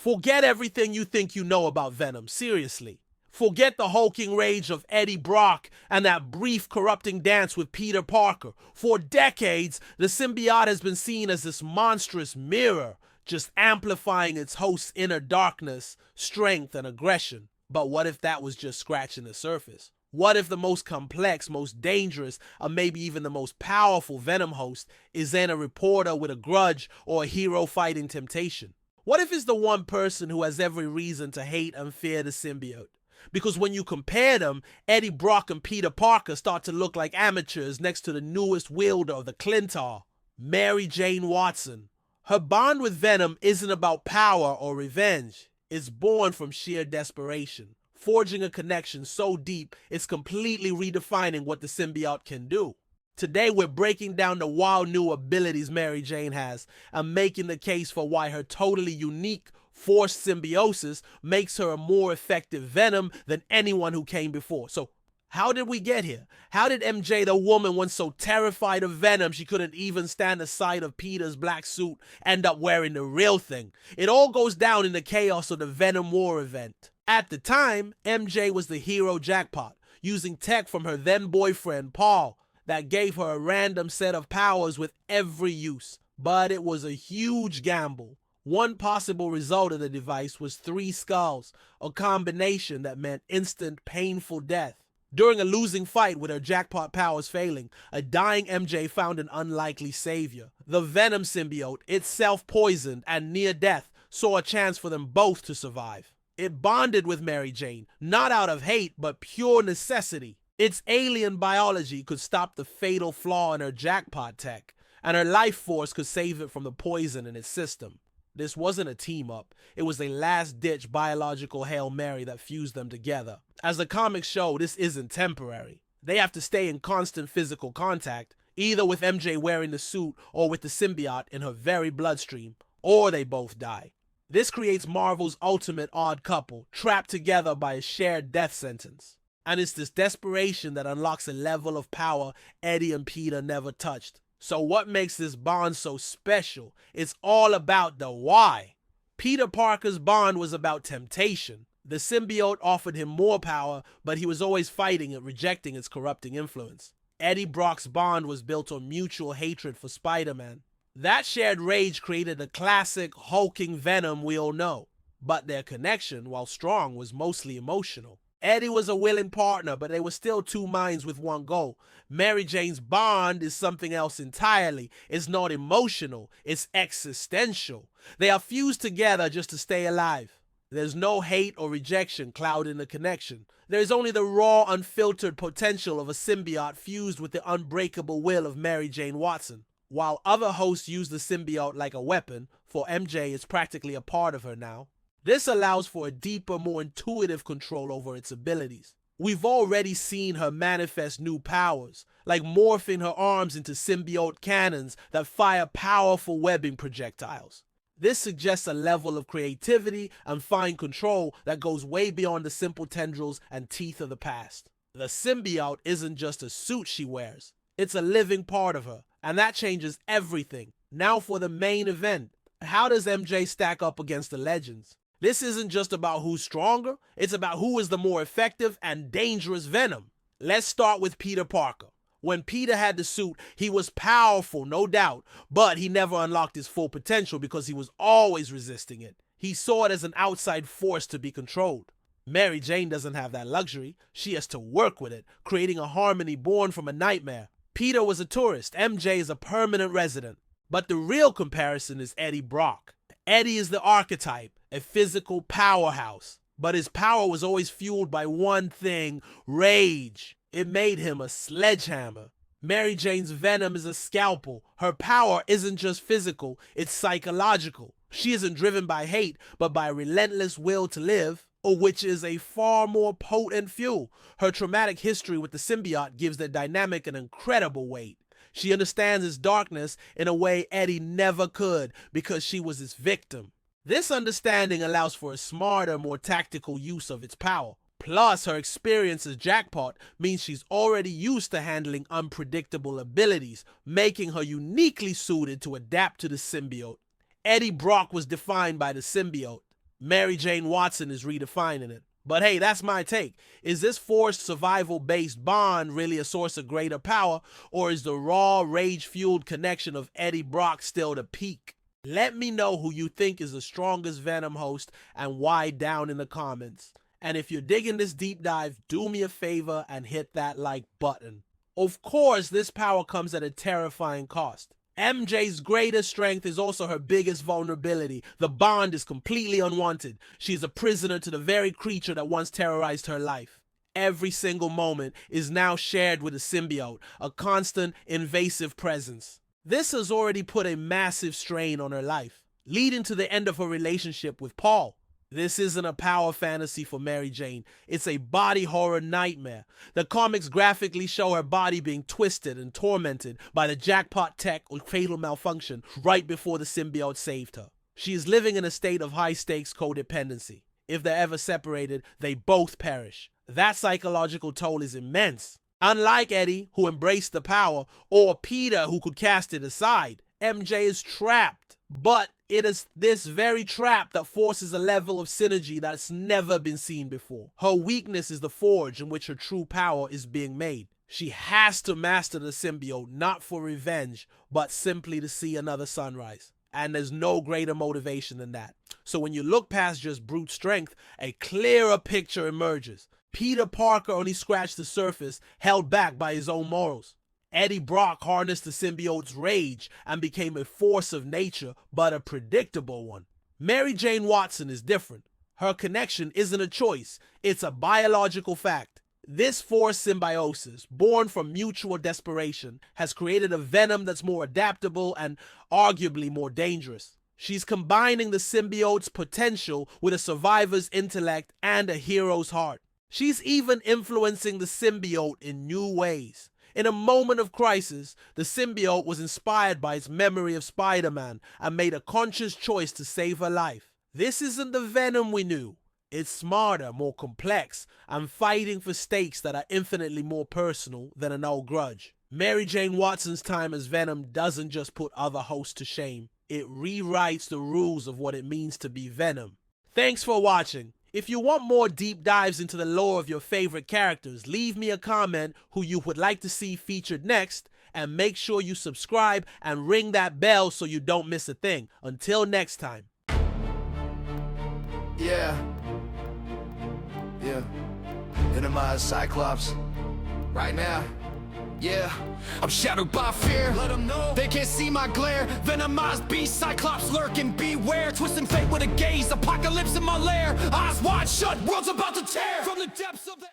Forget everything you think you know about Venom, seriously. Forget the hulking rage of Eddie Brock and that brief corrupting dance with Peter Parker. For decades, the symbiote has been seen as this monstrous mirror, just amplifying its host's inner darkness, strength, and aggression. But what if that was just scratching the surface? What if the most complex, most dangerous, or maybe even the most powerful Venom host is then a reporter with a grudge or a hero fighting temptation? What if it's the one person who has every reason to hate and fear the symbiote? Because when you compare them, Eddie Brock and Peter Parker start to look like amateurs next to the newest wielder of the Clintar, Mary Jane Watson. Her bond with Venom isn't about power or revenge. It's born from sheer desperation, forging a connection so deep it's completely redefining what the symbiote can do. Today we're breaking down the wild new abilities Mary Jane has and making the case for why her totally unique forced symbiosis makes her a more effective Venom than anyone who came before. So how did we get here? How did MJ, the woman once so terrified of Venom she couldn't even stand the sight of Peter's black suit, end up wearing the real thing? It all goes down in the chaos of the Venom War event. At the time, MJ was the hero jackpot, using tech from her then boyfriend Paul that gave her a random set of powers with every use. But it was a huge gamble. One possible result of the device was 3 skulls, a combination that meant instant, painful death. During a losing fight with her jackpot powers failing, a dying MJ found an unlikely savior. The Venom symbiote, itself poisoned and near death, saw a chance for them both to survive. It bonded with Mary Jane, not out of hate, but pure necessity. Its alien biology could stop the fatal flaw in her jackpot tech, and her life force could save it from the poison in its system. This wasn't a team-up, it was a last-ditch biological Hail Mary that fused them together. As the comics show, this isn't temporary. They have to stay in constant physical contact, either with MJ wearing the suit or with the symbiote in her very bloodstream, or they both die. This creates Marvel's ultimate odd couple, trapped together by a shared death sentence. And it's this desperation that unlocks a level of power Eddie and Peter never touched. So what makes this bond so special? It's all about the why. Peter Parker's bond was about temptation. The symbiote offered him more power, but he was always fighting it, rejecting its corrupting influence. Eddie Brock's bond was built on mutual hatred for Spider-Man. That shared rage created the classic hulking Venom we all know. But their connection, while strong, was mostly emotional. Eddie was a willing partner, but they were still 2 minds with one goal. Mary Jane's bond is something else entirely. It's not emotional, it's existential. They are fused together just to stay alive. There's no hate or rejection clouding the connection. There's only the raw, unfiltered potential of a symbiote fused with the unbreakable will of Mary Jane Watson. While other hosts use the symbiote like a weapon, for MJ it's practically a part of her now. This allows for a deeper, more intuitive control over its abilities. We've already seen her manifest new powers, like morphing her arms into symbiote cannons that fire powerful webbing projectiles. This suggests a level of creativity and fine control that goes way beyond the simple tendrils and teeth of the past. The symbiote isn't just a suit she wears, it's a living part of her, and that changes everything. Now for the main event. How does MJ stack up against the legends? This isn't just about who's stronger, it's about who is the more effective and dangerous Venom. Let's start with Peter Parker. When Peter had the suit, he was powerful, no doubt, but he never unlocked his full potential because he was always resisting it. He saw it as an outside force to be controlled. Mary Jane doesn't have that luxury. She has to work with it, creating a harmony born from a nightmare. Peter was a tourist, MJ is a permanent resident. But the real comparison is Eddie Brock. Eddie is the archetype, a physical powerhouse. But his power was always fueled by one thing, rage. It made him a sledgehammer. Mary Jane's Venom is a scalpel. Her power isn't just physical, it's psychological. She isn't driven by hate, but by a relentless will to live, which is a far more potent fuel. Her traumatic history with the symbiote gives the dynamic an incredible weight. She understands its darkness in a way Eddie never could because she was its victim. This understanding allows for a smarter, more tactical use of its power. Plus, her experience as Jackpot means she's already used to handling unpredictable abilities, making her uniquely suited to adapt to the symbiote. Eddie Brock was defined by the symbiote. Mary Jane Watson is redefining it. But hey, that's my take. Is this forced survival-based bond really a source of greater power, or is the raw, rage-fueled connection of Eddie Brock still the peak? Let me know who you think is the strongest Venom host and why down in the comments. And if you're digging this deep dive, do me a favor and hit that like button. Of course, this power comes at a terrifying cost. MJ's greatest strength is also her biggest vulnerability. The bond is completely unwanted. She is a prisoner to the very creature that once terrorized her life. Every single moment is now shared with a symbiote, a constant, invasive presence. This has already put a massive strain on her life, leading to the end of her relationship with Paul. This isn't a power fantasy for Mary Jane. It's a body horror nightmare. The comics graphically show her body being twisted and tormented by the jackpot tech or fatal malfunction right before the symbiote saved her. She is living in a state of high-stakes codependency. If they're ever separated, they both perish. That psychological toll is immense. Unlike Eddie, who embraced the power, or Peter, who could cast it aside, MJ is trapped. But it is this very trap that forces a level of synergy that's never been seen before. Her weakness is the forge in which her true power is being made. She has to master the symbiote, not for revenge, but simply to see another sunrise. And there's no greater motivation than that. So when you look past just brute strength, a clearer picture emerges. Peter Parker only scratched the surface, held back by his own morals. Eddie Brock harnessed the symbiote's rage and became a force of nature, but a predictable one. Mary Jane Watson is different. Her connection isn't a choice, it's a biological fact. This forced symbiosis, born from mutual desperation, has created a venom that's more adaptable and arguably more dangerous. She's combining the symbiote's potential with a survivor's intellect and a hero's heart. She's even influencing the symbiote in new ways. In a moment of crisis, the symbiote was inspired by its memory of Spider-Man and made a conscious choice to save her life. This isn't the Venom we knew. It's smarter, more complex, and fighting for stakes that are infinitely more personal than an old grudge. Mary Jane Watson's time as Venom doesn't just put other hosts to shame. It rewrites the rules of what it means to be Venom. Thanks for watching. If you want more deep dives into the lore of your favorite characters, leave me a comment who you would like to see featured next, and make sure you subscribe and ring that bell so you don't miss a thing. Until next time. Yeah. Venomized Cyclops. Right now. Yeah. I'm shadowed by fear. Let them know they can't see my glare. Venomized beast, Cyclops lurking, beware. Twisting fate with a gaze, apocalypse in my lair. Eyes wide shut, world's about to tear from the depths of the